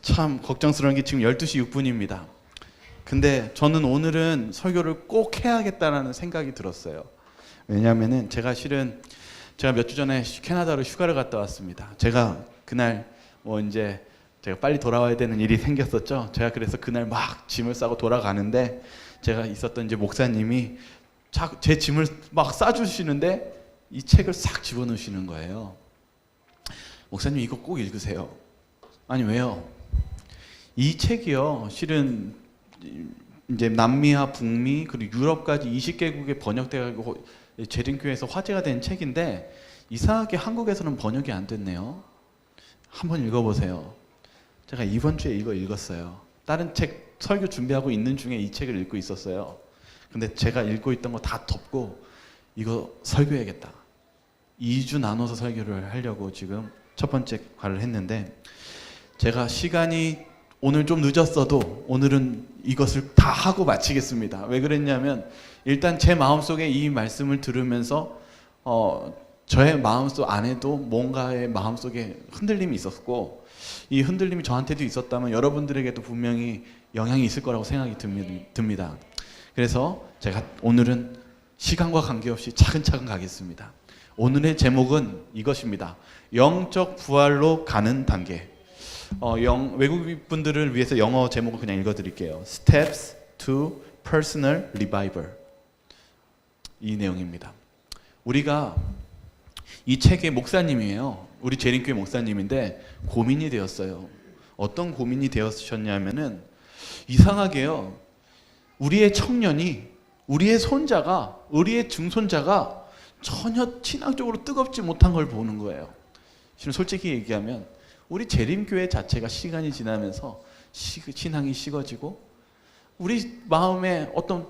참 걱정스러운 게 지금 12시 6분입니다. 근데 저는 오늘은 설교를 꼭 해야겠다라는 생각이 들었어요. 왜냐하면은 제가 몇 주 전에 캐나다로 휴가를 갔다 왔습니다. 제가 그날 제가 빨리 돌아와야 되는 일이 생겼었죠. 제가 그래서 그날 막 짐을 싸고 돌아가는데 제가 있었던 이제 목사님이 제 짐을 막 싸주시는데 이 책을 싹 집어넣으시는 거예요. 목사님 이거 꼭 읽으세요. 아니 왜요? 이 책이요 실은 이제 남미와 북미 그리고 유럽까지 20개국에 번역돼가지고 재림교회에서 화제가 된 책인데 이상하게 한국에서는 번역이 안 됐네요. 한번 읽어보세요. 제가 이번 주에 이거 읽었어요. 다른 책 설교 준비하고 있는 중에 이 책을 읽고 있었어요. 근데 제가 읽고 있던 거 다 덮고 이거 설교해야겠다. 2주 나눠서 설교를 하려고 지금 첫 번째 과를 했는데 제가 시간이 오늘 좀 늦었어도 오늘은 이것을 다 하고 마치겠습니다. 왜 그랬냐면 일단 제 마음속에 이 말씀을 들으면서 저의 마음속 안에도 뭔가의 마음속에 흔들림이 있었고 이 흔들림이 저한테도 있었다면 여러분들에게도 분명히 영향이 있을 거라고 생각이 듭니다. 그래서 제가 오늘은 시간과 관계없이 차근차근 가겠습니다. 오늘의 제목은 이것입니다. 영적 부활로 가는 단계. 외국 분들을 위해서 영어 제목을 그냥 읽어드릴게요. Steps to Personal Revival. 이 내용입니다. 우리가 이 책의 목사님이에요. 우리 재림교회 목사님인데 고민이 되었어요. 어떤 고민이 되었셨냐면은 이상하게요. 우리의 청년이, 우리의 손자가, 우리의 증손자가 전혀 신앙적으로 뜨겁지 못한 걸 보는 거예요. 지금 솔직히 얘기하면 우리 재림교회 자체가 시간이 지나면서 신앙이 식어지고 우리 마음에 어떤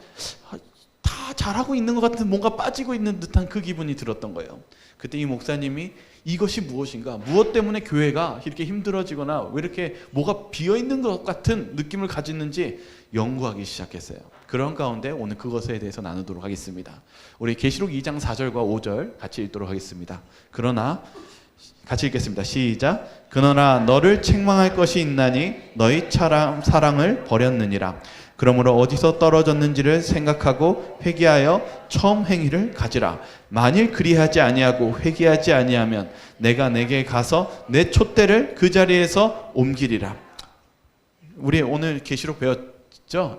다 잘하고 있는 것 같은 뭔가 빠지고 있는 듯한 그 기분이 들었던 거예요. 그때 이 목사님이 이것이 무엇인가, 무엇 때문에 교회가 이렇게 힘들어지거나 왜 이렇게 뭐가 비어있는 것 같은 느낌을 가지는지 연구하기 시작했어요. 그런 가운데 오늘 그것에 대해서 나누도록 하겠습니다. 우리 계시록 2장 4절과 5절 같이 읽도록 하겠습니다. 그러나 같이 읽겠습니다. 시작. 그러나 너를 책망할 것이 있나니 너희 사랑을 버렸느니라. 그러므로 어디서 떨어졌는지를 생각하고 회개하여 처음 행위를 가지라. 만일 그리하지 아니하고 회개하지 아니하면 내가 내게 가서 내 촛대를 그 자리에서 옮기리라. 우리 오늘 계시록 배웠죠?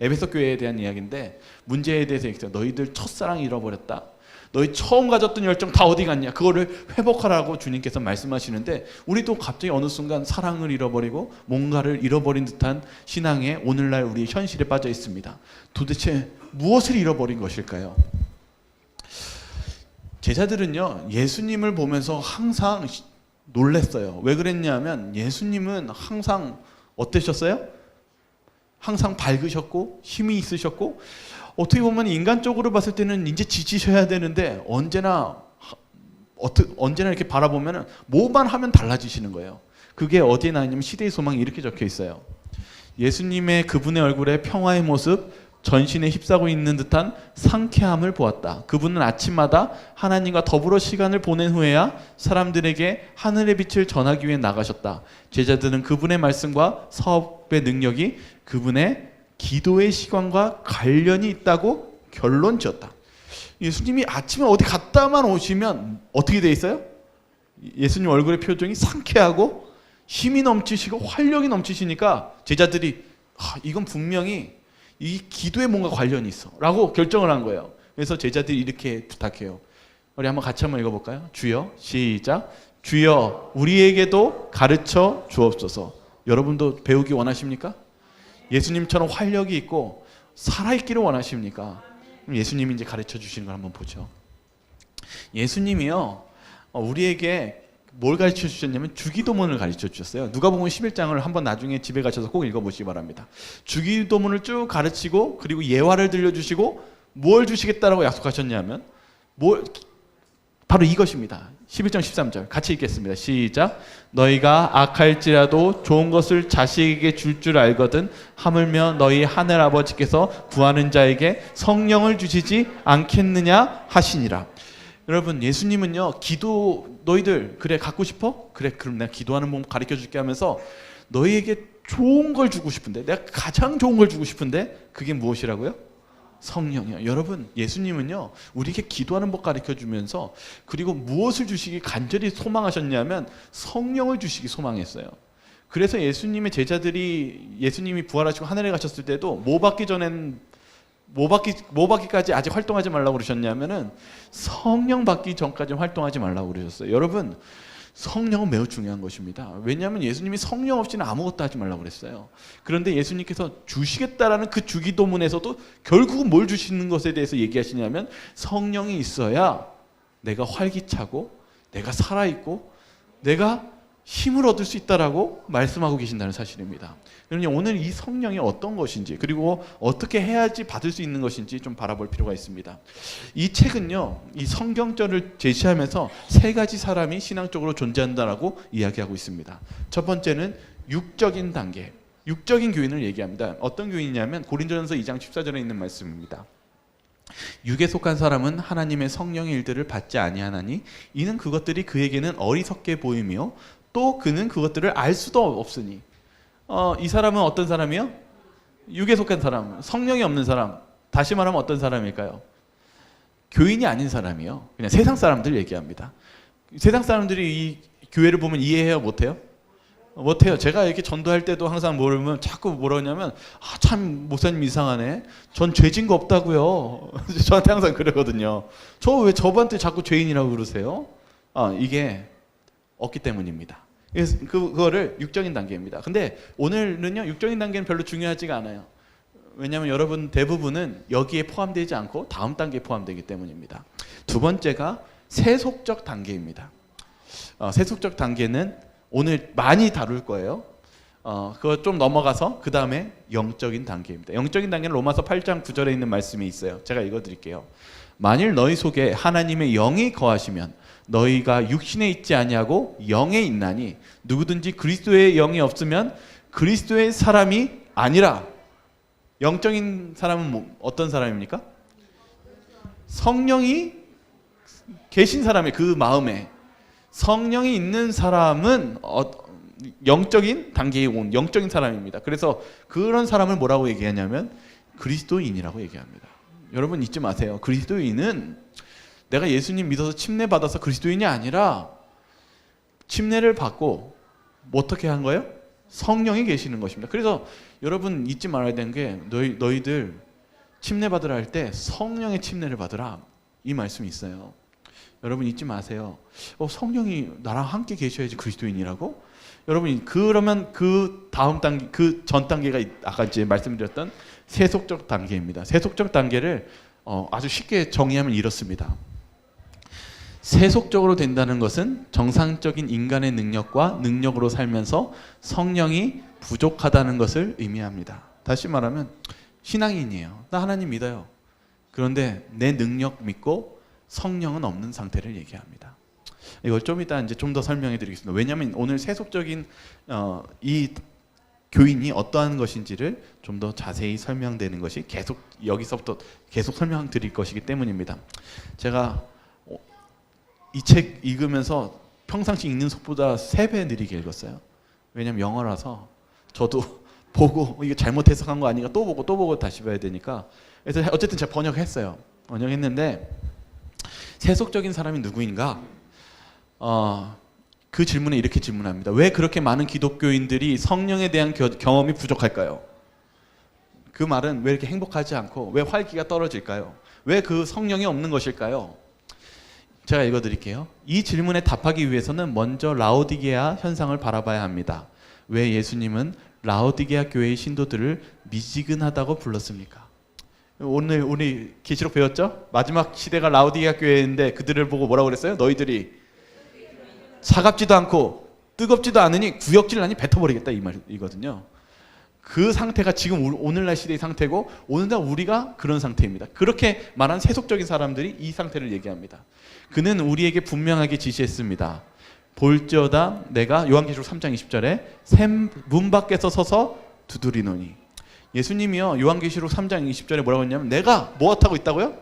에베소 교회에 대한 이야기인데 문제에 대해서 얘기했어요. 너희들 첫사랑 잃어버렸다. 너희 처음 가졌던 열정 다 어디 갔냐? 그거를 회복하라고 주님께서 말씀하시는데 우리도 갑자기 어느 순간 사랑을 잃어버리고 뭔가를 잃어버린 듯한 신앙에 오늘날 우리 현실에 빠져 있습니다. 도대체 무엇을 잃어버린 것일까요? 제자들은요 예수님을 보면서 항상 놀랬어요. 왜 그랬냐면 예수님은 항상 어떠셨어요? 항상 밝으셨고 힘이 있으셨고 어떻게 보면 인간적으로 봤을 때는 이제 지치셔야 되는데 언제나 이렇게 바라보면 뭐만 하면 달라지시는 거예요. 그게 어디에 나있냐면 시대의 소망이 이렇게 적혀 있어요. 예수님의 그분의 얼굴에 평화의 모습, 전신에 휩싸고 있는 듯한 상쾌함을 보았다. 그분은 아침마다 하나님과 더불어 시간을 보낸 후에야 사람들에게 하늘의 빛을 전하기 위해 나가셨다. 제자들은 그분의 말씀과 사업의 능력이 그분의 기도의 시간과 관련이 있다고 결론 지었다. 예수님이 아침에 어디 갔다만 오시면 어떻게 돼 있어요? 예수님 얼굴의 표정이 상쾌하고 힘이 넘치시고 활력이 넘치시니까 제자들이 이건 분명히 이 기도에 뭔가 관련이 있어 라고 결정을 한 거예요. 그래서 제자들이 이렇게 부탁해요. 우리 한번 같이 한번 읽어볼까요? 주여, 시작. 주여 우리에게도 가르쳐 주옵소서. 여러분도 배우기 원하십니까? 예수님처럼 활력이 있고 살아있기를 원하십니까? 그럼 예수님이 이제 가르쳐 주시는 걸 한번 보죠. 예수님이요 우리에게 뭘 가르쳐 주셨냐면 주기도문을 가르쳐 주셨어요. 누가복음 11장을 한번 나중에 집에 가셔서 꼭 읽어보시기 바랍니다. 주기도문을 쭉 가르치고 그리고 예화를 들려주시고 뭘 주시겠다라고 약속하셨냐면 바로 이것입니다. 11장 13절 같이 읽겠습니다. 시작. 너희가 악할지라도 좋은 것을 자식에게 줄 알거든 하물며 너희 하늘 아버지께서 구하는 자에게 성령을 주시지 않겠느냐 하시니라. 여러분 예수님은요 기도 너희들 그래 갖고 싶어? 그래 그럼 내가 기도하는 법 가르쳐 줄게 하면서 너희에게 좋은 걸 주고 싶은데, 내가 가장 좋은 걸 주고 싶은데 그게 무엇이라고요? 성령이요. 여러분, 예수님은요 우리에게 기도하는 법 가르쳐 주면서, 그리고 무엇을 주시기 간절히 소망하셨냐면 성령을 주시기 소망했어요. 그래서 예수님의 제자들이, 예수님이 부활하시고 하늘에 가셨을 때도 뭐 받기 전엔 뭐 받기까지 아직 활동하지 말라고 그러셨냐면은 성령 받기 전까지는 활동하지 말라고 그러셨어요. 여러분, 성령은 매우 중요한 것입니다. 왜냐하면 예수님이 성령 없이는 아무것도 하지 말라고 그랬어요. 그런데 예수님께서 주시겠다라는 그 주기도문에서도 결국은 뭘 주시는 것에 대해서 얘기하시냐면, 성령이 있어야 내가 활기차고 내가 살아있고 내가 힘을 얻을 수 있다라고 말씀하고 계신다는 사실입니다. 그러니 오늘 이 성령이 어떤 것인지, 그리고 어떻게 해야지 받을 수 있는 것인지 좀 바라볼 필요가 있습니다. 이 책은요, 이 성경절을 제시하면서 세 가지 사람이 신앙적으로 존재한다라고 이야기하고 있습니다. 첫 번째는 육적인 단계, 육적인 교인을 얘기합니다. 어떤 교인이냐면 고린도전서 2장 14절에 있는 말씀입니다. 육에 속한 사람은 하나님의 성령의 일들을 받지 아니하나니 이는 그것들이 그에게는 어리석게 보이며 또 그는 그것들을 알 수도 없으니. 이 사람은 어떤 사람이요? 육에 속한 사람, 성령이 없는 사람. 다시 말하면 어떤 사람일까요? 교인이 아닌 사람이요. 그냥 세상 사람들 얘기합니다. 세상 사람들이 이 교회를 보면 이해해요? 못해요? 못해요. 제가 이렇게 전도할 때도 항상 모르면 자꾸 뭐라 하냐면, 참 목사님 이상하네, 전 죄진 거 없다고요. 저한테 항상 그러거든요. 저 왜 저한테 자꾸 죄인이라고 그러세요? 이게 없기 때문입니다. 그래서 그거를 육적인 단계입니다. 근데 오늘은요, 육적인 단계는 별로 중요하지가 않아요. 왜냐하면 여러분 대부분은 여기에 포함되지 않고 다음 단계에 포함되기 때문입니다. 두 번째가 세속적 단계입니다. 세속적 단계는 오늘 많이 다룰 거예요. 그거 좀 넘어가서 그 다음에 영적인 단계입니다. 영적인 단계는 로마서 8장 9절에 있는 말씀이 있어요. 제가 읽어드릴게요. 만일 너희 속에 하나님의 영이 거하시면 너희가 육신에 있지 아니하고 영에 있나니 누구든지 그리스도의 영이 없으면 그리스도의 사람이 아니라. 영적인 사람은 어떤 사람입니까? 성령이 계신 사람의 그 마음에 성령이 있는 사람은 영적인 단계에 온 영적인 사람입니다. 그래서 그런 사람을 뭐라고 얘기하냐면 그리스도인이라고 얘기합니다. 여러분 잊지 마세요. 그리스도인은 내가 예수님 믿어서 침례 받아서 그리스도인이 아니라 침례를 받고 뭐 어떻게 한 거예요? 성령이 계시는 것입니다. 그래서 여러분 잊지 말아야 되는 게, 너희들 침례 받으라 할 때 성령의 침례를 받으라, 이 말씀이 있어요. 여러분 잊지 마세요. 성령이 나랑 함께 계셔야지 그리스도인이라고? 여러분, 그러면 그 다음 단계, 그 전 단계가 아까 이제 말씀드렸던 세속적 단계입니다. 세속적 단계를 아주 쉽게 정의하면 이렇습니다. 세속적으로 된다는 것은 정상적인 인간의 능력으로 살면서 성령이 부족하다는 것을 의미합니다. 다시 말하면 신앙인이에요. 나 하나님 믿어요. 그런데 내 능력 믿고 성령은 없는 상태를 얘기합니다. 이걸 좀 이따 이제 좀 더 설명해 드리겠습니다. 왜냐하면 오늘 세속적인 이 교인이 어떠한 것인지를 좀 더 자세히 설명되는 것이 계속 여기서부터 계속 설명드릴 것이기 때문입니다. 제가 이 책 읽으면서 평상시 읽는 속보다 3배 느리게 읽었어요. 왜냐하면 영어라서 저도 보고 이게 잘못 해석한 거 아닌가 또 보고 다시 봐야 되니까. 그래서 어쨌든 제가 번역했어요. 번역했는데 세속적인 사람이 누구인가? 그 질문에 이렇게 질문합니다. 왜 그렇게 많은 기독교인들이 성령에 대한 경험이 부족할까요? 그 말은 왜 이렇게 행복하지 않고 왜 활기가 떨어질까요? 왜 그 성령이 없는 것일까요? 제가 읽어드릴게요. 이 질문에 답하기 위해서는 먼저 라오디게아 현상을 바라봐야 합니다. 왜 예수님은 라오디게아 교회의 신도들을 미지근하다고 불렀습니까? 오늘 우리 계시록 배웠죠? 마지막 시대가 라오디게아 교회인데 그들을 보고 뭐라고 그랬어요? 너희들이 차갑지도 않고 뜨겁지도 않으니 구역질나니 뱉어버리겠다, 이 말이거든요. 그 상태가 지금 오늘날 시대의 상태고, 오늘날 우리가 그런 상태입니다. 그렇게 말한 세속적인 사람들이 이 상태를 얘기합니다. 그는 우리에게 분명하게 지시했습니다. 볼지어다 내가, 요한계시록 3장 20절에 문 밖에서 서서 두드리노니. 예수님이요, 요한계시록 3장 20절에 뭐라고 했냐면 내가 뭐하고 있다고요?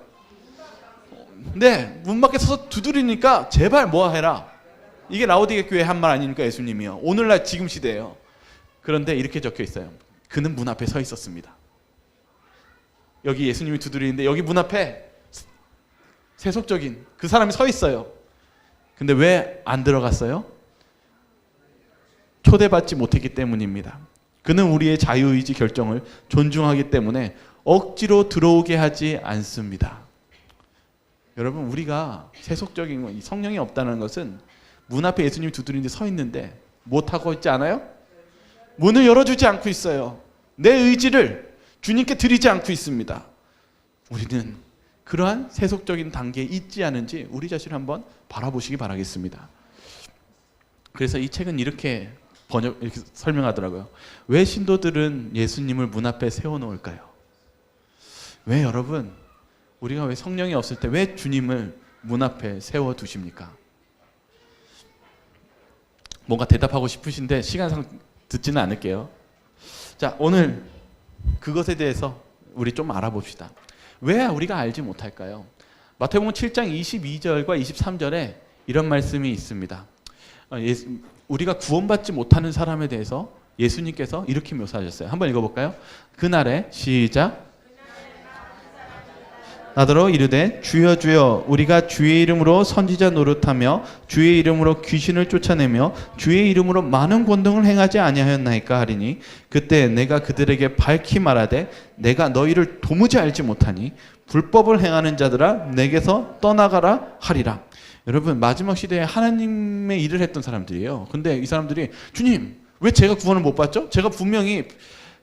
네, 문 밖에 서서 두드리니까 제발 뭐해라. 이게 라오디게 교회 한 말 아닙니까? 예수님이요. 오늘날 지금 시대예요. 그런데 이렇게 적혀 있어요. 그는 문 앞에 서 있었습니다. 여기 예수님이 두드리는데 여기 문 앞에 세속적인 그 사람이 서 있어요. 근데 왜 안 들어갔어요? 초대받지 못했기 때문입니다. 그는 우리의 자유의지 결정을 존중하기 때문에 억지로 들어오게 하지 않습니다. 여러분, 우리가 세속적인 성령이 없다는 것은 문 앞에 예수님이 두드리는데 서 있는데 못하고 있지 않아요? 문을 열어주지 않고 있어요. 내 의지를 주님께 드리지 않고 있습니다. 우리는 그러한 세속적인 단계에 있지 않은지 우리 자신을 한번 바라보시기 바라겠습니다. 그래서 이 책은 이렇게 설명하더라고요. 왜 신도들은 예수님을 문 앞에 세워놓을까요? 왜 여러분, 우리가 왜 성령이 없을 때 왜 주님을 문 앞에 세워두십니까? 뭔가 대답하고 싶으신데 시간상 듣지는 않을게요. 자, 오늘 그것에 대해서 우리 좀 알아봅시다. 왜 우리가 알지 못할까요? 마태복음 7장 22절과 23절에 이런 말씀이 있습니다. 우리가 구원받지 못하는 사람에 대해서 예수님께서 이렇게 묘사하셨어요. 한번 읽어볼까요? 그날에 시작. 나더러 이르되 주여 주여 우리가 주의 이름으로 선지자 노릇하며 주의 이름으로 귀신을 쫓아내며 주의 이름으로 많은 권능을 행하지 아니하였나이까 하리니 그때 내가 그들에게 밝히 말하되 내가 너희를 도무지 알지 못하니 불법을 행하는 자들아 내게서 떠나가라 하리라. 여러분, 마지막 시대에 하나님의 일을 했던 사람들이에요. 근데 이 사람들이 주님 왜 제가 구원을 못 받죠? 제가 분명히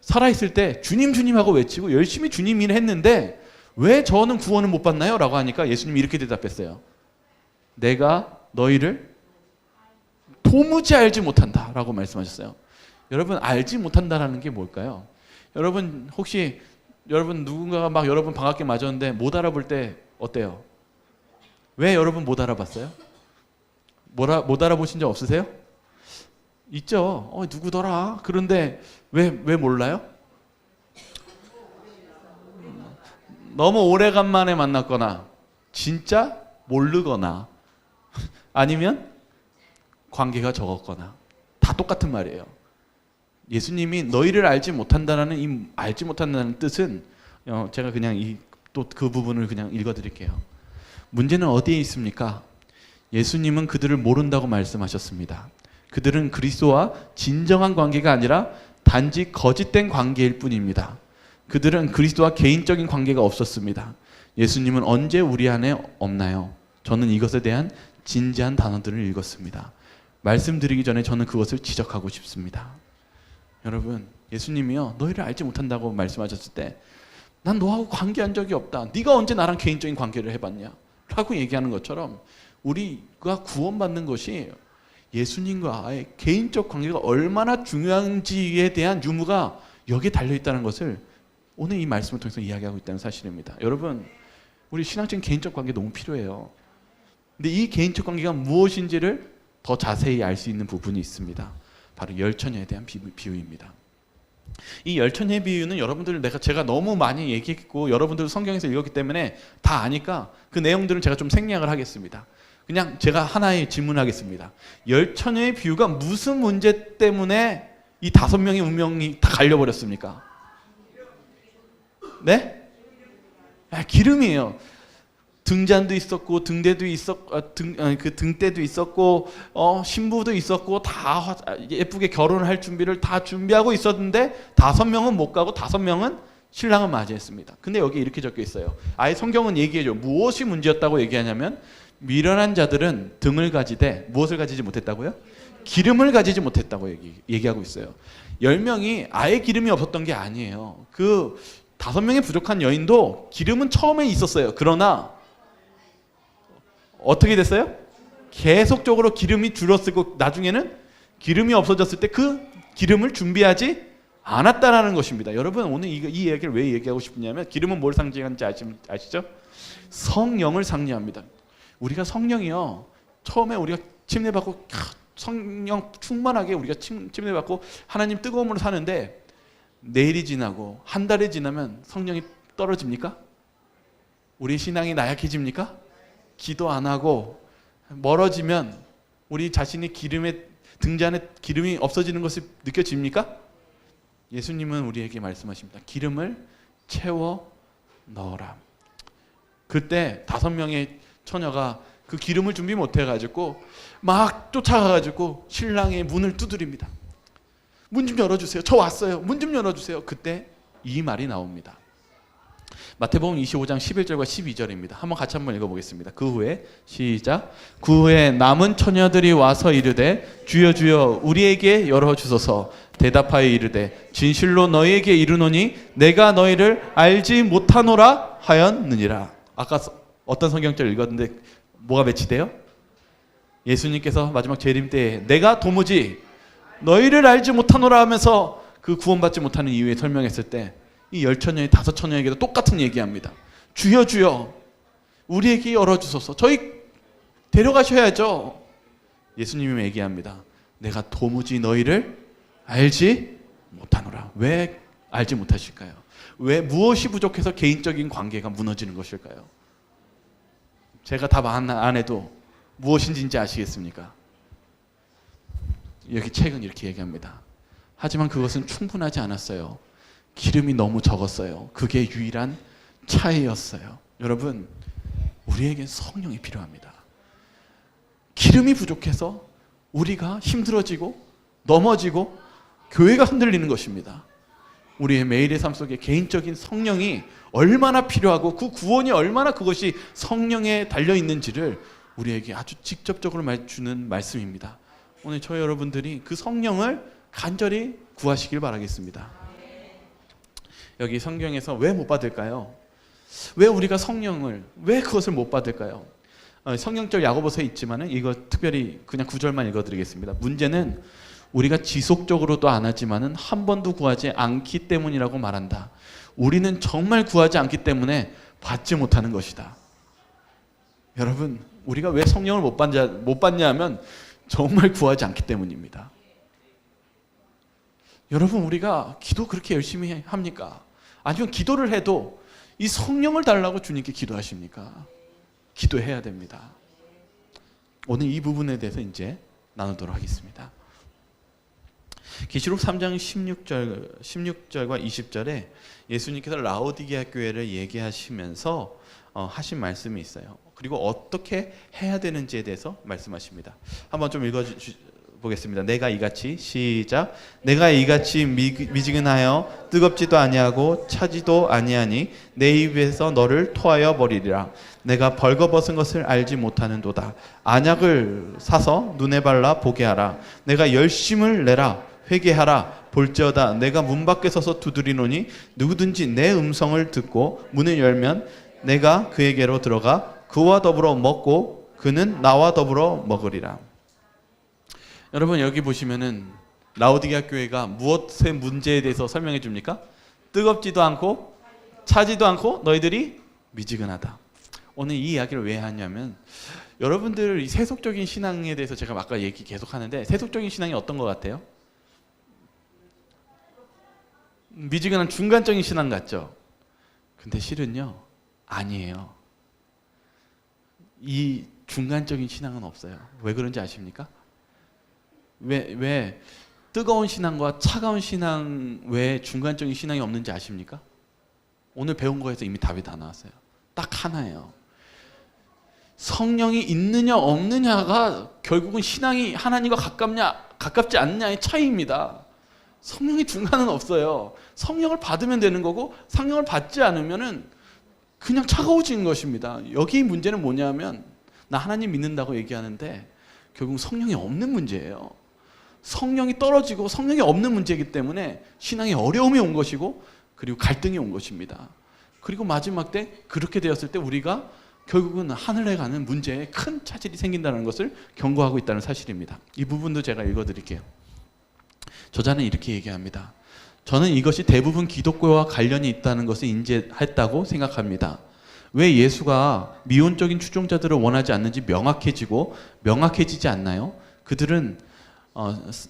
살아있을 때 주님 주님 하고 외치고 열심히 주님 일을 했는데 왜 저는 구원을 못 받나요? 라고 하니까 예수님이 이렇게 대답했어요. 내가 너희를 도무지 알지 못한다 라고 말씀하셨어요. 여러분, 알지 못한다라는 게 뭘까요? 여러분, 혹시 누군가가 막 여러분 반갑게 맞았는데 못 알아볼 때 어때요? 왜 여러분 못 알아봤어요? 못 알아보신 적 없으세요? 있죠. 누구더라? 그런데 왜 몰라요? 너무 오래간만에 만났거나 진짜 모르거나 아니면 관계가 적었거나 다 똑같은 말이에요. 예수님이 너희를 알지 못한다라는 이 알지 못한다는 뜻은 제가 그냥 또 그 부분을 그냥 읽어드릴게요. 문제는 어디에 있습니까? 예수님은 그들을 모른다고 말씀하셨습니다. 그들은 그리스도와 진정한 관계가 아니라 단지 거짓된 관계일 뿐입니다. 그들은 그리스도와 개인적인 관계가 없었습니다. 예수님은 언제 우리 안에 없나요? 저는 이것에 대한 진지한 단어들을 읽었습니다. 말씀드리기 전에 저는 그것을 지적하고 싶습니다. 여러분, 예수님이요 너희를 알지 못한다고 말씀하셨을 때 난 너하고 관계한 적이 없다. 네가 언제 나랑 개인적인 관계를 해봤냐? 라고 얘기하는 것처럼 우리가 구원받는 것이 예수님과의 개인적 관계가 얼마나 중요한지에 대한 유무가 여기에 달려있다는 것을 오늘 이 말씀을 통해서 이야기하고 있다는 사실입니다. 여러분, 우리 신앙적인 개인적 관계 너무 필요해요. 근데 이 개인적 관계가 무엇인지를 더 자세히 알 수 있는 부분이 있습니다. 바로 열처녀에 대한 비유입니다. 이 열처녀의 비유는 제가 너무 많이 얘기했고 여러분들 성경에서 읽었기 때문에 다 아니까 그 내용들은 제가 좀 생략을 하겠습니다. 그냥 제가 하나의 질문하겠습니다. 열처녀의 비유가 무슨 문제 때문에 이 5명의 운명이 다 갈려버렸습니까? 네? 기름이에요. 등잔도 있었고 등대도 있었고 등대도 있었고 신부도 있었고 다 예쁘게 결혼을 할 준비를 다 준비하고 있었는데 5명은 못 가고 5명은 신랑을 맞이했습니다. 근데 여기 이렇게 적혀 있어요. 아예 성경은 얘기해줘. 무엇이 문제였다고 얘기하냐면 미련한 자들은 등을 가지되 무엇을 가지지 못했다고요? 기름을 가지지 못했다고 얘기하고 있어요. 10명이 아예 기름이 없었던 게 아니에요. 그 5명의 부족한 여인도 기름은 처음에 있었어요. 그러나 어떻게 됐어요? 계속적으로 기름이 줄었고 나중에는 기름이 없어졌을 때 그 기름을 준비하지 않았다라는 것입니다. 여러분, 오늘 이 이야기를 왜 얘기하고 싶냐면 기름은 뭘 상징하는지 아시죠? 성령을 상징합니다. 우리가 성령이요, 처음에 우리가 침례받고 성령 충만하게 우리가 침례받고 하나님 뜨거움으로 사는데 내일이 지나고 한 달이 지나면 성령이 떨어집니까? 우리 신앙이 나약해집니까? 기도 안 하고 멀어지면 우리 자신이 등잔에 기름이 없어지는 것이 느껴집니까? 예수님은 우리에게 말씀하십니다. 기름을 채워 넣어라. 그때 5명의 처녀가 그 기름을 준비 못해가지고 막 쫓아가가지고 신랑의 문을 두드립니다. 문 좀 열어주세요. 저 왔어요. 문 좀 열어주세요. 그때 이 말이 나옵니다. 마태복음 25장 11절과 12절입니다. 한번 읽어보겠습니다. 그 후에 시작. 그 후에 남은 처녀들이 와서 이르되 주여 주여 우리에게 열어주소서. 대답하여 이르되 진실로 너희에게 이르노니 내가 너희를 알지 못하노라 하였느니라. 아까 어떤 성경절 읽었는데 뭐가 매치돼요? 예수님께서 마지막 재림 때에 내가 도무지 너희를 알지 못하노라 하면서 그 구원받지 못하는 이유에 설명했을 때 이 10처녀의 5처녀에게도 똑같은 얘기합니다. 주여 주여 우리에게 열어주소서. 저희 데려가셔야죠. 예수님이 얘기합니다. 내가 도무지 너희를 알지 못하노라. 왜 알지 못하실까요? 왜 무엇이 부족해서 개인적인 관계가 무너지는 것일까요? 제가 답 안 해도 무엇인지 이제 아시겠습니까? 여기 책은 이렇게 얘기합니다. 하지만 그것은 충분하지 않았어요. 기름이 너무 적었어요. 그게 유일한 차이였어요. 여러분, 우리에겐 성령이 필요합니다. 기름이 부족해서 우리가 힘들어지고 넘어지고 교회가 흔들리는 것입니다. 우리의 매일의 삶 속에 개인적인 성령이 얼마나 필요하고 그 구원이 얼마나 그것이 성령에 달려있는지를 우리에게 아주 직접적으로 주는 말씀입니다. 오늘 저희 여러분들이 그 성령을 간절히 구하시길 바라겠습니다. 여기 성경에서 왜 못 받을까요? 왜 우리가 왜 그것을 못 받을까요? 성경적 야고보서에 있지만은 이거 특별히 그냥 9절만 읽어드리겠습니다. 문제는 우리가 지속적으로도 안 하지만은 한 번도 구하지 않기 때문이라고 말한다. 우리는 정말 구하지 않기 때문에 받지 못하는 것이다. 여러분, 우리가 왜 성령을 못 받냐 하면 정말 구하지 않기 때문입니다. 여러분, 우리가 기도 그렇게 열심히 합니까? 아니면 기도를 해도 이 성령을 달라고 주님께 기도하십니까? 기도해야 됩니다. 오늘 이 부분에 대해서 이제 나누도록 하겠습니다. 계시록 3장 16절과 20절에 예수님께서 라오디게아 교회를 얘기하시면서 하신 말씀이 있어요. 그리고 어떻게 해야 되는지에 대해서 말씀하십니다. 한번 좀 보겠습니다. 내가 이같이 시작. 내가 이같이 미지근하여 뜨겁지도 아니하고 차지도 아니하니 내 입에서 너를 토하여 버리리라. 내가 벌거벗은 것을 알지 못하는도다. 안약을 사서 눈에 발라 보게 하라. 내가 열심을 내라. 회개하라. 볼지어다 내가 문 밖에 서서 두드리노니 누구든지 내 음성을 듣고 문을 열면 내가 그에게로 들어가 그와 더불어 먹고 그는 나와 더불어 먹으리라. 여러분, 여기 보시면은 라오디게아 교회가 무엇의 문제에 대해서 설명해 줍니까? 뜨겁지도 않고 차지도 않고 너희들이 미지근하다. 오늘 이 이야기를 왜 하냐면 여러분들 이 세속적인 신앙에 대해서 제가 아까 얘기 계속 하는데 세속적인 신앙이 어떤 것 같아요? 미지근한 중간적인 신앙 같죠? 근데 실은요, 아니에요. 이 중간적인 신앙은 없어요. 왜 그런지 아십니까? 왜 뜨거운 신앙과 차가운 신앙 외에 중간적인 신앙이 없는지 아십니까? 오늘 배운 거에서 이미 답이 다 나왔어요. 딱 하나예요. 성령이 있느냐 없느냐가 결국은 신앙이 하나님과 가깝지 않느냐의 차이입니다. 성령이 중간은 없어요. 성령을 받으면 되는 거고 성령을 받지 않으면은 그냥 차가워지는 것입니다. 여기 문제는 뭐냐면 나 하나님 믿는다고 얘기하는데 결국 성령이 없는 문제예요. 성령이 떨어지고 성령이 없는 문제이기 때문에 신앙에 어려움이 온 것이고 그리고 갈등이 온 것입니다. 그리고 마지막 때 그렇게 되었을 때 우리가 결국은 하늘에 가는 문제에 큰 차질이 생긴다는 것을 경고하고 있다는 사실입니다. 이 부분도 제가 읽어드릴게요. 저자는 이렇게 얘기합니다. 저는 이것이 대부분 기독교와 관련이 있다는 것을 인지했다고 생각합니다. 왜 예수가 미온적인 추종자들을 원하지 않는지 명확해지지 않나요? 그들은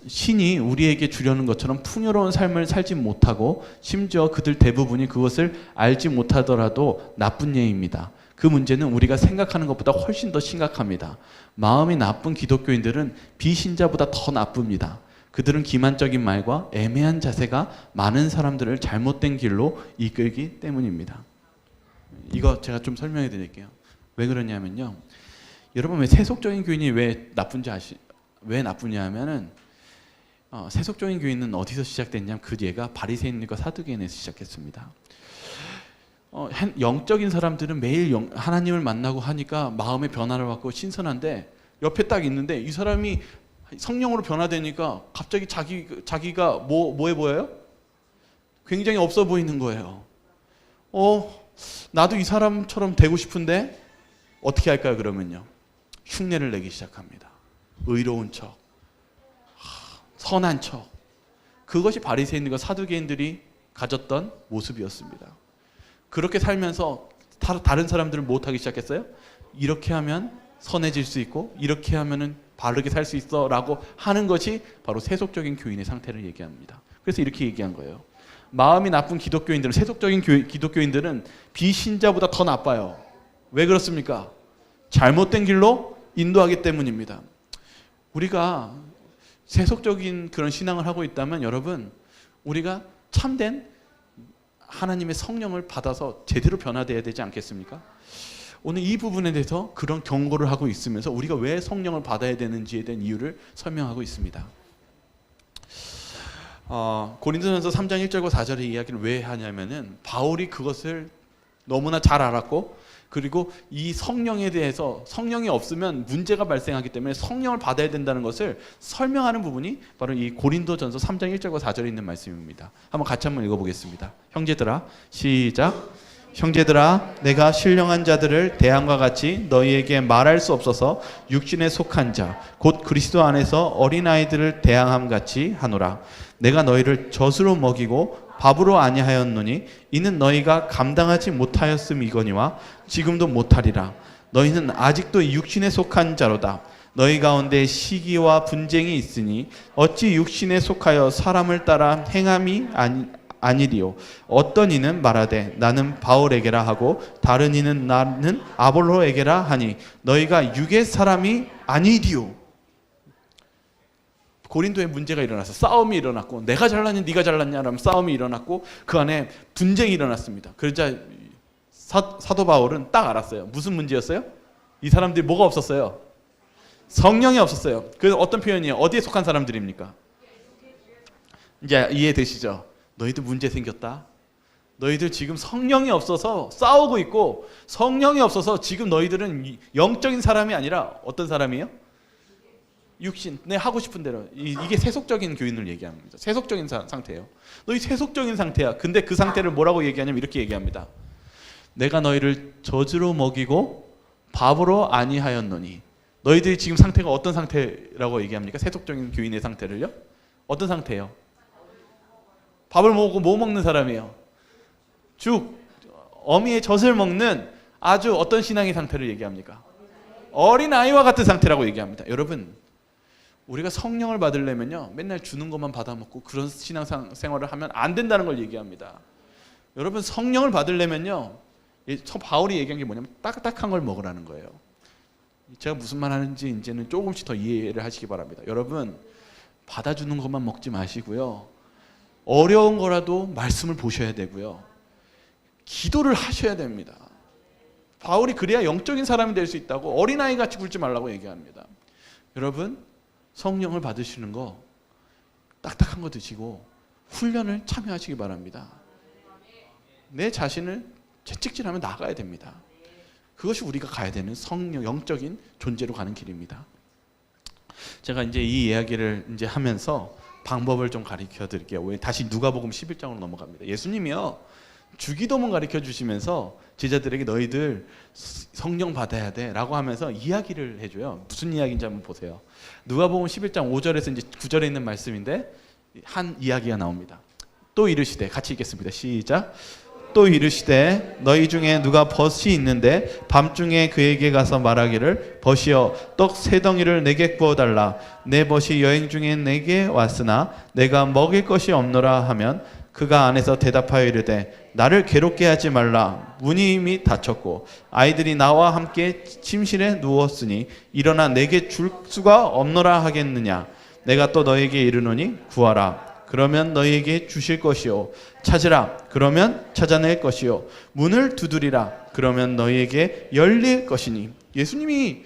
신이 우리에게 주려는 것처럼 풍요로운 삶을 살지 못하고 심지어 그들 대부분이 그것을 알지 못하더라도 나쁜 예입니다. 그 문제는 우리가 생각하는 것보다 훨씬 더 심각합니다. 마음이 나쁜 기독교인들은 비신자보다 더 나쁩니다. 그들은 기만적인 말과 애매한 자세가 많은 사람들을 잘못된 길로 이끌기 때문입니다. 이거 제가 좀 설명해 드릴게요. 왜 그러냐면요. 여러분, 왜 세속적인 교인이 왜 나쁘냐 하면은 세속적인 교인은 어디서 시작됐냐면 그 예가 바리새인과 사두개인에서 시작했습니다. 영적인 사람들은 매일 하나님을 만나고 하니까 마음의 변화를 받고 신선한데, 옆에 딱 있는데 이 사람이 성령으로 변화되니까 갑자기 자기가 뭐해 보여요? 굉장히 없어 보이는 거예요. 나도 이 사람처럼 되고 싶은데 어떻게 할까요? 그러면요, 흉내를 내기 시작합니다. 의로운 척, 선한 척. 그것이 바리새인들과 사두개인들이 가졌던 모습이었습니다. 그렇게 살면서 다른 사람들은 못하기 시작했어요. 이렇게 하면 선해질 수 있고, 이렇게 하면은 바르게 살 수 있어 라고 하는 것이 바로 세속적인 교인의 상태를 얘기합니다. 그래서 이렇게 얘기한 거예요. 마음이 나쁜 기독교인들은, 세속적인 기독교인들은 비신자보다 더 나빠요. 왜 그렇습니까? 잘못된 길로 인도하기 때문입니다. 우리가 세속적인 그런 신앙을 하고 있다면 여러분, 우리가 참된 하나님의 성령을 받아서 제대로 변화되어야 되지 않겠습니까? 오늘 이 부분에 대해서 그런 경고를 하고 있으면서 우리가 왜 성령을 받아야 되는지에 대한 이유를 설명하고 있습니다. 고린도전서 3장 1절과 4절의 이야기를 왜 하냐면은 바울이 그것을 너무나 잘 알았고, 그리고 이 성령에 대해서, 성령이 없으면 문제가 발생하기 때문에 성령을 받아야 된다는 것을 설명하는 부분이 바로 이 고린도전서 3장 1절과 4절에 있는 말씀입니다. 같이 한번 읽어보겠습니다. 형제들아, 시작. 형제들아, 내가 신령한 자들을 대함과 같이 너희에게 말할 수 없어서 육신에 속한 자, 곧 그리스도 안에서 어린아이들을 대항함 같이 하노라. 내가 너희를 젖으로 먹이고 밥으로 아니하였노니 이는 너희가 감당하지 못하였음이거니와 지금도 못하리라. 너희는 아직도 육신에 속한 자로다. 너희 가운데 시기와 분쟁이 있으니 어찌 육신에 속하여 사람을 따라 행함이 아니리요. 어떤 이는 말하되 나는 바울에게라 하고, 다른 이는 나는 아볼로에게라 하니 너희가 육의 사람이 아니디요. 고린도에 문제가 일어나서 싸움이 일어났고, 내가 잘났냐 네가 잘났냐라면 싸움이 일어났고, 그 안에 분쟁이 일어났습니다. 그러자 사도 바울은 딱 알았어요. 무슨 문제였어요? 이 사람들이 뭐가 없었어요? 성령이 없었어요. 그래서 어떤 표현이에요? 어디에 속한 사람들입니까? 이제 이해되시죠? 너희들 문제 생겼다. 너희들 지금 성령이 없어서 싸우고 있고, 성령이 없어서 지금 너희들은 영적인 사람이 아니라 어떤 사람이에요? 육신, 내 하고 싶은 대로. 이게 세속적인 교인을 얘기합니다. 세속적인 상태예요. 너희 세속적인 상태야. 근데 그 상태를 뭐라고 얘기하냐면 이렇게 얘기합니다. 내가 너희를 젖으로 먹이고 밥으로 아니하였노니. 너희들이 지금 상태가 어떤 상태라고 얘기합니까? 세속적인 교인의 상태를요? 어떤 상태예요? 밥을 먹고 뭐 먹는 사람이에요? 죽, 어미의 젖을 먹는 아주 어떤 신앙의 상태를 얘기합니까? 어린아이와 같은 상태라고 얘기합니다. 여러분, 우리가 성령을 받으려면요, 맨날 주는 것만 받아먹고 그런 신앙 생활을 하면 안 된다는 걸 얘기합니다. 여러분, 성령을 받으려면요, 바울이 얘기한 게 뭐냐면 딱딱한 걸 먹으라는 거예요. 제가 무슨 말 하는지 이제는 조금씩 더 이해를 하시기 바랍니다. 여러분, 받아주는 것만 먹지 마시고요, 어려운 거라도 말씀을 보셔야 되고요, 기도를 하셔야 됩니다. 바울이 그래야 영적인 사람이 될 수 있다고, 어린아이같이 굴지 말라고 얘기합니다. 여러분, 성령을 받으시는 거 딱딱한 거 드시고 훈련을 참여하시기 바랍니다. 내 자신을 채찍질하며 나가야 됩니다. 그것이 우리가 가야 되는 성령, 영적인 존재로 가는 길입니다. 제가 이제 이 이야기를 이제 하면서 방법을 좀 가르쳐 드릴게요. 다시 누가복음 11장으로 넘어갑니다. 예수님이요, 주기도문 가르쳐 주시면서 제자들에게 너희들 성령 받아야 돼 라고 하면서 이야기를 해줘요. 무슨 이야기인지 한번 보세요. 누가복음 11장 5절에서 이제 9절에 있는 말씀인데 한 이야기가 나옵니다. 또 이르시되, 같이 읽겠습니다. 시작. 또 이르시되 너희 중에 누가 벗이 있는데 밤중에 그에게 가서 말하기를 벗이여 떡 세 덩이를 내게 구워달라. 내 벗이 여행 중에 내게 왔으나 내가 먹일 것이 없노라 하면 그가 안에서 대답하여 이르되 나를 괴롭게 하지 말라. 문이 이미 닫혔고 아이들이 나와 함께 침실에 누웠으니 일어나 내게 줄 수가 없노라 하겠느냐. 내가 또 너에게 이르노니 구하라 그러면 너희에게 주실 것이요 찾으라 그러면 찾아낼 것이요 문을 두드리라 그러면 너희에게 열릴 것이니. 예수님이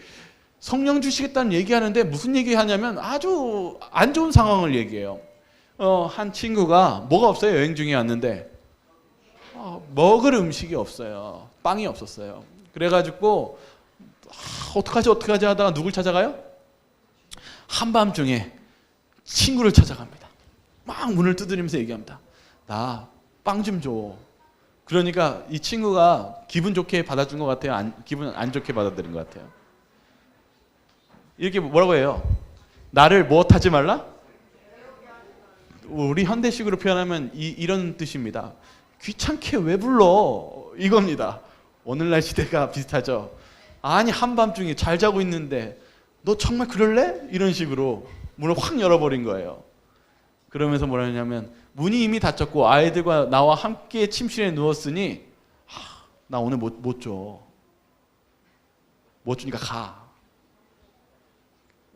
성령 주시겠다는 얘기하는데 무슨 얘기하냐면 아주 안 좋은 상황을 얘기해요. 한 친구가 뭐가 없어요. 여행 중에 왔는데 먹을 음식이 없어요. 빵이 없었어요. 그래가지고 어떡하지 하다가 누굴 찾아가요? 한밤중에 친구를 찾아갑니다. 막 문을 두드리면서 얘기합니다. 나 빵 좀 줘. 그러니까 이 친구가 기분 좋게 받아준 것 같아요? 기분 안 좋게 받아들인 것 같아요? 이렇게 뭐라고 해요? 나를 무엇하지 말라? 우리 현대식으로 표현하면 이런 뜻입니다. 귀찮게 왜 불러? 이겁니다. 오늘날 시대가 비슷하죠. 아니 한밤중에 잘 자고 있는데 너 정말 그럴래? 이런 식으로 문을 확 열어버린 거예요. 그러면서 뭐라 하냐면 문이 이미 닫혔고 아이들과 나와 함께 침실에 누웠으니 나 오늘 못 줘. 못 주니까 가.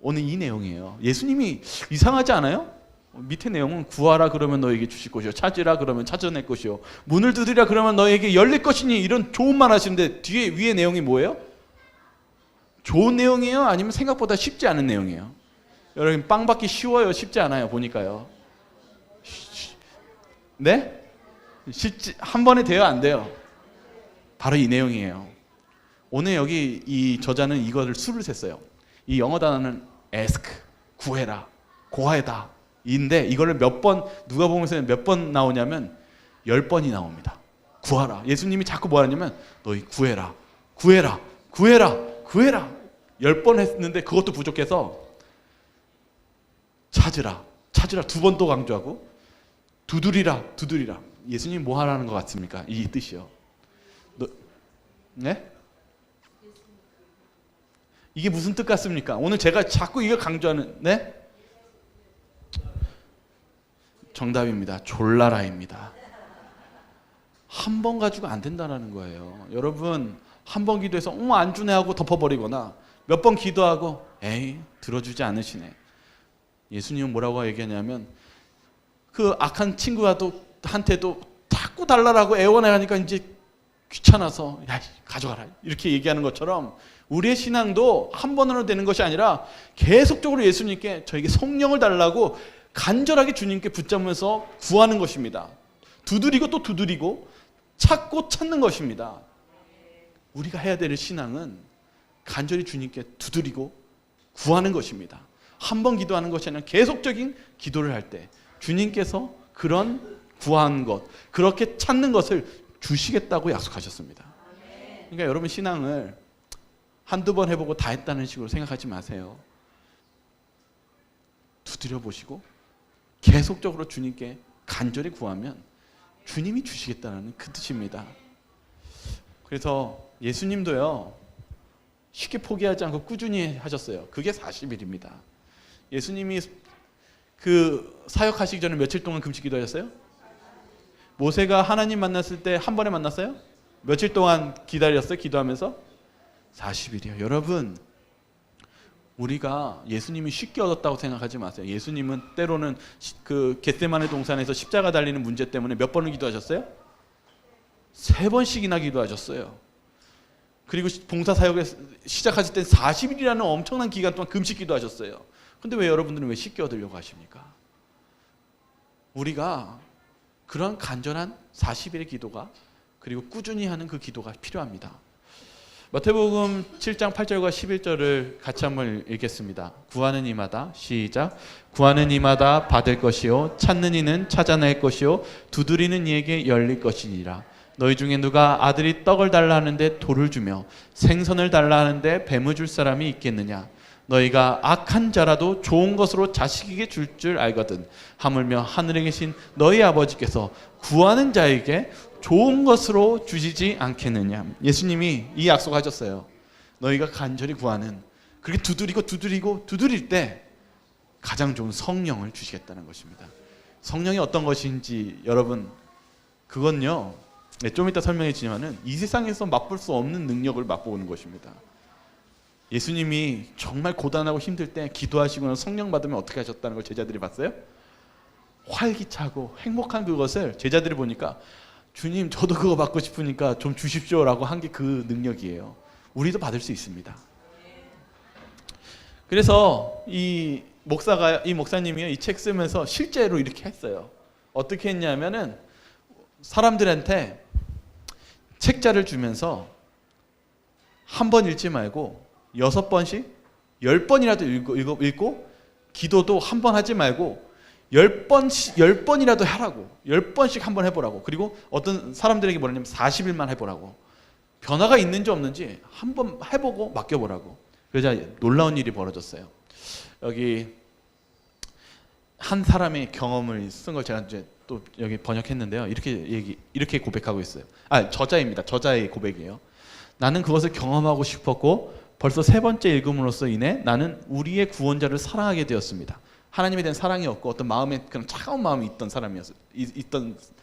오늘 이 내용이에요. 예수님이 이상하지 않아요? 밑에 내용은 구하라 그러면 너에게 주실 것이요 찾으라 그러면 찾아낼 것이요 문을 두드리라 그러면 너에게 열릴 것이니 이런 좋은 말 하시는데 위에 내용이 뭐예요? 좋은 내용이에요? 아니면 생각보다 쉽지 않은 내용이에요? 여러분 빵 받기 쉬워요? 쉽지 않아요? 보니까요. 네? 쉽지 한 번에 돼요? 안 돼요? 바로 이 내용이에요. 오늘 여기 이 저자는 이거를 수를 셌어요. 이 영어 단어는 ask, 구해라, 고하다 인데 이거를 몇 번 누가 보면서 몇 번 나오냐면 10번이 나옵니다. 구하라. 예수님이 자꾸 뭐 하냐면 너희 구해라. 구해라. 구해라. 구해라. 10번 했는데 그것도 부족해서 찾으라. 찾으라 2번 또 강조하고 두드리라. 두드리라. 예수님이 뭐 하라는 것 같습니까? 이 뜻이요. 네? 이게 무슨 뜻 같습니까? 오늘 제가 자꾸 이거 강조하는 네? 정답입니다. 졸라라입니다. 한 번 가지고 안 된다는 거예요. 여러분 한 번 기도해서 안 주네 하고 덮어버리거나 몇 번 기도하고 에이 들어주지 않으시네. 예수님은 뭐라고 얘기하냐면 그 악한 친구한테도 자꾸 달라라고 애원하니까 이제 귀찮아서 야 가져가라 이렇게 얘기하는 것처럼 우리의 신앙도 한 번으로 되는 것이 아니라 계속적으로 예수님께 저에게 성령을 달라고 간절하게 주님께 붙잡으면서 구하는 것입니다. 두드리고 또 두드리고 찾고 찾는 것입니다. 우리가 해야 될 신앙은 간절히 주님께 두드리고 구하는 것입니다. 한 번 기도하는 것이 아니라 계속적인 기도를 할 때 주님께서 그런 구한 것, 그렇게 찾는 것을 주시겠다고 약속하셨습니다. 그러니까 여러분 신앙을 한두 번 해보고 다 했다는 식으로 생각하지 마세요. 두드려 보시고 계속적으로 주님께 간절히 구하면 주님이 주시겠다는 그 뜻입니다. 그래서 예수님도요 쉽게 포기하지 않고 꾸준히 하셨어요. 그게 40일입니다. 예수님이 그 사역하시기 전에 며칠 동안 금식 기도하셨어요? 모세가 하나님 만났을 때 한 번에 만났어요? 며칠 동안 기다렸어요? 기도하면서? 40일이요. 여러분 우리가 예수님이 쉽게 얻었다고 생각하지 마세요. 예수님은 때로는 그 겟세마네 동산에서 십자가 달리는 문제 때문에 몇 번을 기도하셨어요? 3번씩이나 기도하셨어요. 그리고 봉사 사역을 시작하실 때 40일이라는 엄청난 기간 동안 금식 기도하셨어요. 근데 왜 여러분들은 왜 쉽게 얻으려고 하십니까? 우리가 그런 간절한 40일의 기도가 그리고 꾸준히 하는 그 기도가 필요합니다. 마태복음 7장 8절과 11절을 같이 한번 읽겠습니다. 구하는 이마다 시작. 구하는 이마다 받을 것이요 찾는 이는 찾아낼 것이요 두드리는 이에게 열릴 것이니라. 너희 중에 누가 아들이 떡을 달라 하는데 돌을 주며 생선을 달라 하는데 뱀을 줄 사람이 있겠느냐. 너희가 악한 자라도 좋은 것으로 자식에게 줄 줄 알거든. 하물며 하늘에 계신 너희 아버지께서 구하는 자에게 좋은 것으로 주시지 않겠느냐. 예수님이 이 약속하셨어요. 너희가 간절히 구하는 그렇게 두드리고 두드릴 때 가장 좋은 성령을 주시겠다는 것입니다. 성령이 어떤 것인지 여러분 그건요 좀 이따 설명해 주지만은 이 세상에서 맛볼 수 없는 능력을 맛보는 것입니다. 예수님이 정말 고단하고 힘들 때 기도하시거나 성령 받으면 어떻게 하셨다는 걸 제자들이 봤어요? 활기차고 행복한 그것을 제자들이 보니까 주님 저도 그거 받고 싶으니까 좀 주십시오라고 한 게 그 능력이에요. 우리도 받을 수 있습니다. 그래서 이 목사님이요, 이 책 쓰면서 실제로 이렇게 했어요. 어떻게 했냐면은 사람들한테 책자를 주면서 한 번 읽지 말고 6번씩 10번이라도 읽고 기도도 한 번 하지 말고 10번이라도 하라고. 10번씩 한 번 해보라고. 그리고 어떤 사람들에게 뭐냐면 40일만 해보라고. 변화가 있는지 없는지 한 번 해보고 맡겨보라고. 그러자 놀라운 일이 벌어졌어요. 여기 한 사람의 경험을 쓴 걸 제가 이제 또 여기 번역했는데요. 이렇게 고백하고 있어요. 저자입니다. 저자의 고백이에요. 나는 그것을 경험하고 싶었고 벌써 3번째 읽음으로써 인해 나는 우리의 구원자를 사랑하게 되었습니다. 하나님에 대한 사랑이 없고 어떤 마음에 그런 차가운 마음이 있던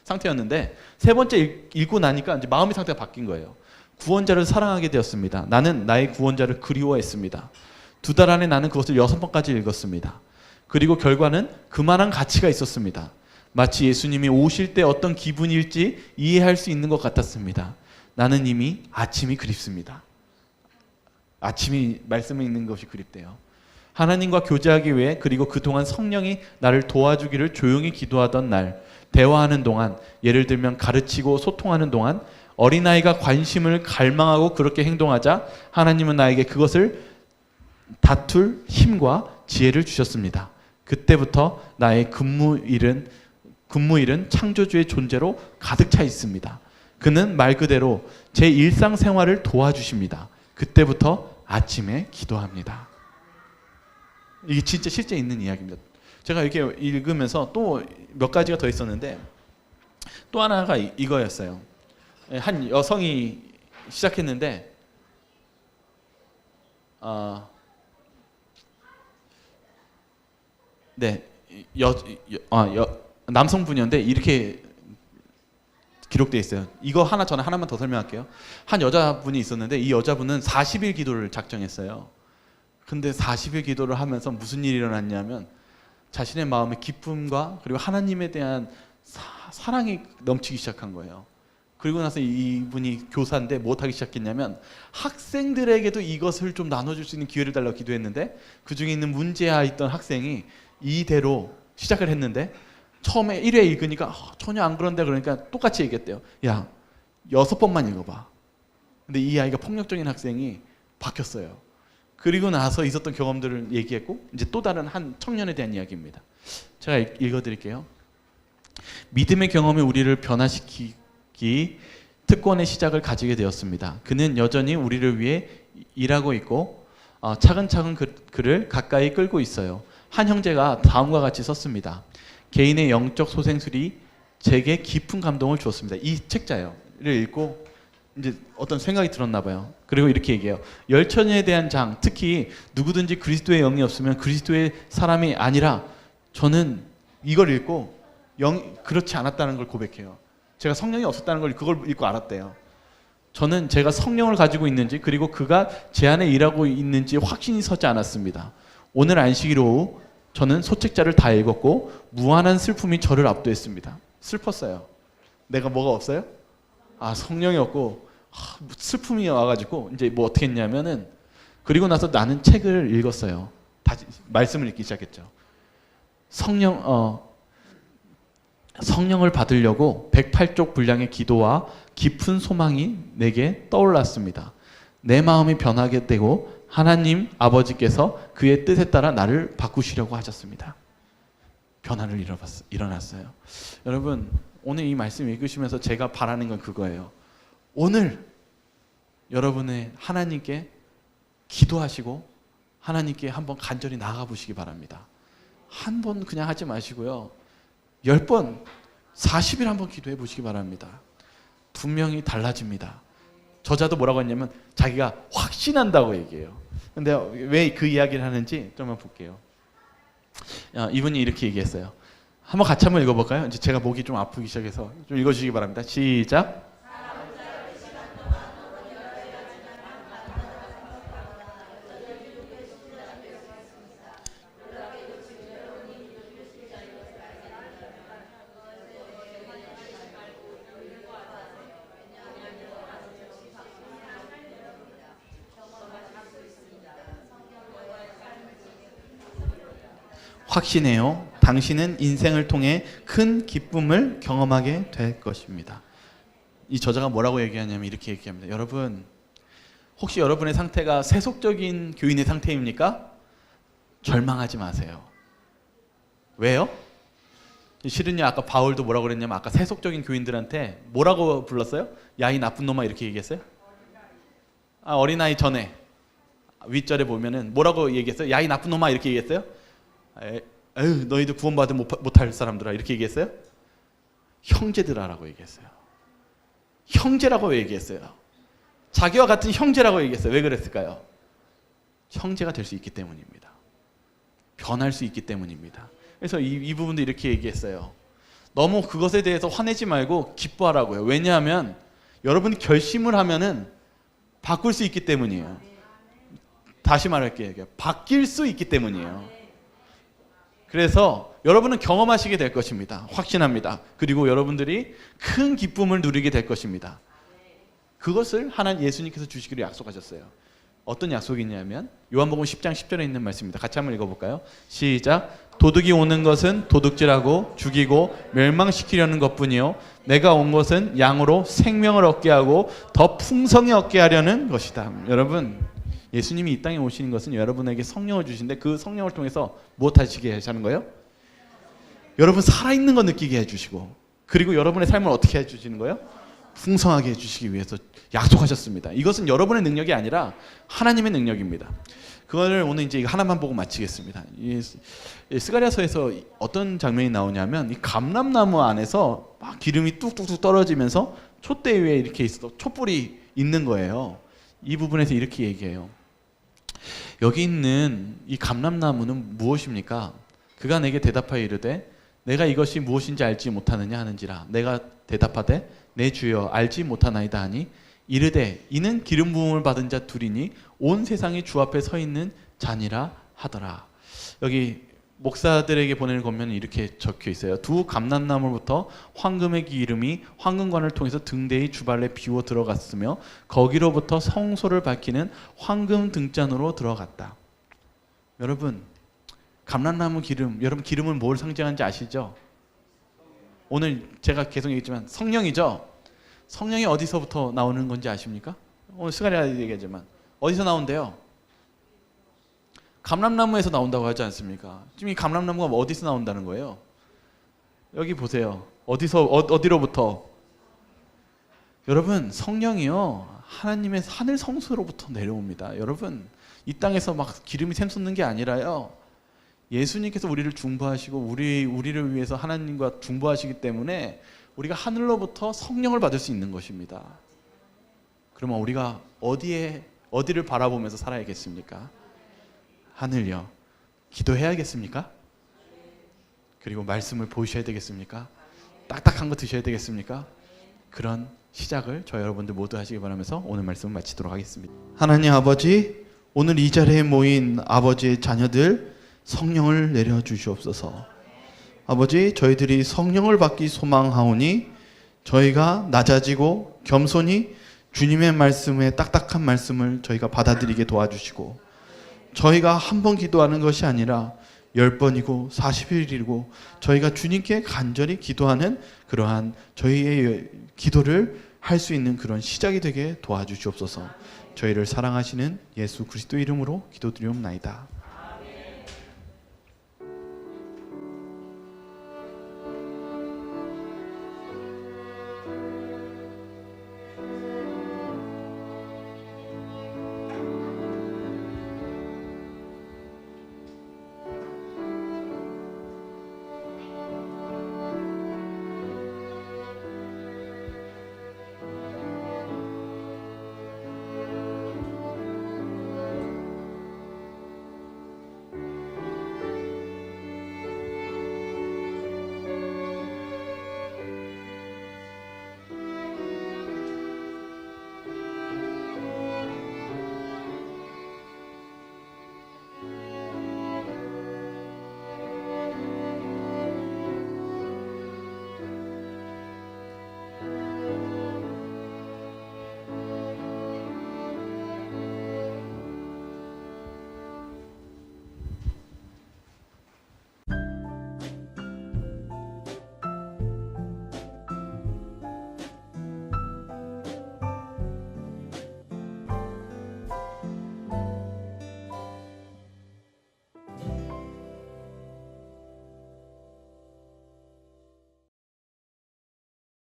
상태였는데 3번째 읽고 나니까 이제 마음의 상태가 바뀐 거예요. 구원자를 사랑하게 되었습니다. 나는 나의 구원자를 그리워했습니다. 2달 안에 나는 그것을 6번까지 읽었습니다. 그리고 결과는 그만한 가치가 있었습니다. 마치 예수님이 오실 때 어떤 기분일지 이해할 수 있는 것 같았습니다. 나는 이미 아침이 그립습니다. 아침이 말씀에 있는 것이 그립대요. 하나님과 교제하기 위해 그리고 그동안 성령이 나를 도와주기를 조용히 기도하던 날, 대화하는 동안, 예를 들면 가르치고 소통하는 동안 어린아이가 관심을 갈망하고 그렇게 행동하자 하나님은 나에게 그것을 다툴 힘과 지혜를 주셨습니다. 그때부터 나의 근무일은 창조주의 존재로 가득 차 있습니다. 그는 말 그대로 제 일상생활을 도와주십니다. 그때부터 아침에 기도합니다. 이게 진짜 실제 있는 이야기입니다. 제가 이렇게 읽으면서 또 몇 가지가 더 있었는데 또 하나가 이거였어요. 한 여성이 시작했는데 남성분이었는데 이렇게 기록되어 있어요. 이거 저는 하나만 더 설명할게요. 한 여자분이 있었는데 이 여자분은 40일 기도를 작정했어요. 근데 40일 기도를 하면서 무슨 일이 일어났냐면 자신의 마음에 기쁨과 그리고 하나님에 대한 사랑이 넘치기 시작한 거예요. 그리고 나서 이분이 교사인데 뭐 하기 시작했냐면 학생들에게도 이것을 좀 나눠줄 수 있는 기회를 달라고 기도했는데 그 중에 있는 문제아 있던 학생이 이대로 시작을 했는데 처음에 1회 읽으니까 전혀 안 그런데 그러니까 똑같이 얘기했대요. 야 6번만 읽어봐. 근데 이 아이가 폭력적인 학생이 바뀌었어요. 그리고 나서 있었던 경험들을 얘기했고 이제 또 다른 한 청년에 대한 이야기입니다. 제가 읽어드릴게요. 믿음의 경험이 우리를 변화시키기 특권의 시작을 가지게 되었습니다. 그는 여전히 우리를 위해 일하고 있고 차근차근 그를 가까이 끌고 있어요. 한 형제가 다음과 같이 썼습니다. 개인의 영적 소생술이 제게 깊은 감동을 주었습니다. 이 책자를 읽고 이제 어떤 생각이 들었나 봐요. 그리고 이렇게 얘기해요. 열천에 대한 장, 특히 누구든지 그리스도의 영이 없으면 그리스도의 사람이 아니라 저는 이걸 읽고 그렇지 않았다는 걸 고백해요. 제가 성령이 없었다는 걸 그걸 읽고 알았대요. 저는 제가 성령을 가지고 있는지 그리고 그가 제 안에 일하고 있는지 확신이 서지 않았습니다. 오늘 안식일 오후 저는 소책자를 다 읽었고 무한한 슬픔이 저를 압도했습니다. 슬펐어요. 내가 뭐가 없어요? 성령이 없고 슬픔이 와가지고 이제 뭐 어떻게 했냐면은 그리고 나서 나는 책을 읽었어요. 다시 말씀을 읽기 시작했죠. 성령을 받으려고 108쪽 분량의 기도와 깊은 소망이 내게 떠올랐습니다. 내 마음이 변하게 되고 하나님 아버지께서 그의 뜻에 따라 나를 바꾸시려고 하셨습니다. 변화를 일어났어요. 여러분 오늘 이 말씀 읽으시면서 제가 바라는 건 그거예요. 오늘 여러분의 하나님께 기도하시고 하나님께 한번 간절히 나아가 보시기 바랍니다. 한 번 그냥 하지 마시고요. 10번, 40일 한번 기도해 보시기 바랍니다. 분명히 달라집니다. 저자도 뭐라고 했냐면 자기가 확신한다고 얘기해요. 근데 왜 그 이야기를 하는지 좀만 볼게요. 이분이 이렇게 얘기했어요. 한번 같이 한번 읽어볼까요? 이제 제가 목이 좀 아프기 시작해서 좀 읽어주시기 바랍니다. 시작. 확신해요. 당신은 인생을 통해 큰 기쁨을 경험하게 될 것입니다. 이 저자가 뭐라고 얘기하냐면 이렇게 얘기합니다. 여러분, 혹시 여러분의 상태가 세속적인 교인의 상태입니까? 절망하지 마세요. 왜요? 실은요, 아까 바울도 뭐라고 그랬냐면 아까 세속적인 교인들한테 뭐라고 불렀어요? 야, 이 나쁜 놈아 이렇게 얘기했어요? 어린아이 전에 윗절에 보면은 뭐라고 얘기했어요? 야, 이 나쁜 놈아 이렇게 얘기했어요? 에휴, 너희들 구원받은 못할 사람들아 이렇게 얘기했어요? 형제들아라고 얘기했어요. 형제라고 얘기했어요. 자기와 같은 형제라고 얘기했어요. 왜 그랬을까요? 형제가 될 수 있기 때문입니다. 변할 수 있기 때문입니다. 그래서 이 부분도 이렇게 얘기했어요. 너무 그것에 대해서 화내지 말고 기뻐하라고요. 왜냐하면 여러분이 결심을 하면은 바꿀 수 있기 때문이에요. 다시 말할게요. 바뀔 수 있기 때문이에요. 그래서 여러분은 경험하시게 될 것입니다. 확신합니다. 그리고 여러분들이 큰 기쁨을 누리게 될 것입니다. 그것을 하나님 예수님께서 주시기로 약속하셨어요. 어떤 약속이 있냐면 요한복음 10장 10절에 있는 말씀입니다. 같이 한번 읽어볼까요? 시작. 도둑이 오는 것은 도둑질하고 죽이고 멸망시키려는 것뿐이요 내가 온 것은 양으로 생명을 얻게 하고 더 풍성히 얻게 하려는 것이다. 여러분, 예수님이 이 땅에 오시는 것은 여러분에게 성령을 주신데 그 성령을 통해서 무엇 하시게 하시는 거예요? 여러분 살아있는 거 느끼게 해주시고, 그리고 여러분의 삶을 어떻게 해주시는 거예요? 풍성하게 해주시기 위해서 약속하셨습니다. 이것은 여러분의 능력이 아니라 하나님의 능력입니다. 그거를 오늘 이제 하나만 보고 마치겠습니다. 이 스가랴서에서 어떤 장면이 나오냐면 이 감람나무 안에서 막 기름이 뚝뚝뚝 떨어지면서 촛대 위에 이렇게 있어 촛불이 있는 거예요. 이 부분에서 이렇게 얘기해요. 여기 있는 이 감람나무는 무엇입니까? 그가 내게 대답하여 이르되 내가 이것이 무엇인지 알지 못하느냐 하는지라. 내가 대답하되 내 주여 알지 못하나이다 하니 이르되 이는 기름 부음을 받은 자 둘이니 온 세상이 주 앞에 서 있는 자니라 하더라. 여기 목사들에게 보내는 권면은 이렇게 적혀 있어요. 두 감람나무로부터 황금의 기름이 황금관을 통해서 등대의 주발에 비워 들어갔으며 거기로부터 성소를 밝히는 황금 등잔으로 들어갔다. 여러분, 감람나무 기름, 여러분 기름은 뭘 상징하는지 아시죠? 오늘 제가 계속 얘기했지만 성령이죠. 성령이 어디서부터 나오는 건지 아십니까? 오늘 스가랴 얘기하지만 어디서 나온대요? 감람나무에서 나온다고 하지 않습니까? 지금 이 감람나무가 어디서 나온다는 거예요? 여기 보세요. 어디로부터? 여러분, 성령이요 하나님의 하늘 성소로부터 내려옵니다. 여러분, 이 땅에서 막 기름이 샘솟는 게 아니라요, 예수님께서 우리를 중보하시고 우리를 위해서 하나님과 중보하시기 때문에 우리가 하늘로부터 성령을 받을 수 있는 것입니다. 그러면 우리가 어디를 바라보면서 살아야겠습니까? 하늘요. 기도해야겠습니까? 그리고 말씀을 보셔야 되겠습니까? 딱딱한 거 드셔야 되겠습니까? 그런 시작을 저 여러분들 모두 하시기 바라면서 오늘 말씀을 마치도록 하겠습니다. 하나님 아버지, 오늘 이 자리에 모인 아버지의 자녀들 성령을 내려주시옵소서. 아버지, 저희들이 성령을 받기 소망하오니 저희가 낮아지고 겸손히 주님의 말씀에 딱딱한 말씀을 저희가 받아들이게 도와주시고, 저희가 한 번 기도하는 것이 아니라 10번이고 40일이고 저희가 주님께 간절히 기도하는 그러한 저희의 기도를 할 수 있는 그런 시작이 되게 도와주시옵소서. 저희를 사랑하시는 예수 그리스도 이름으로 기도드리옵나이다.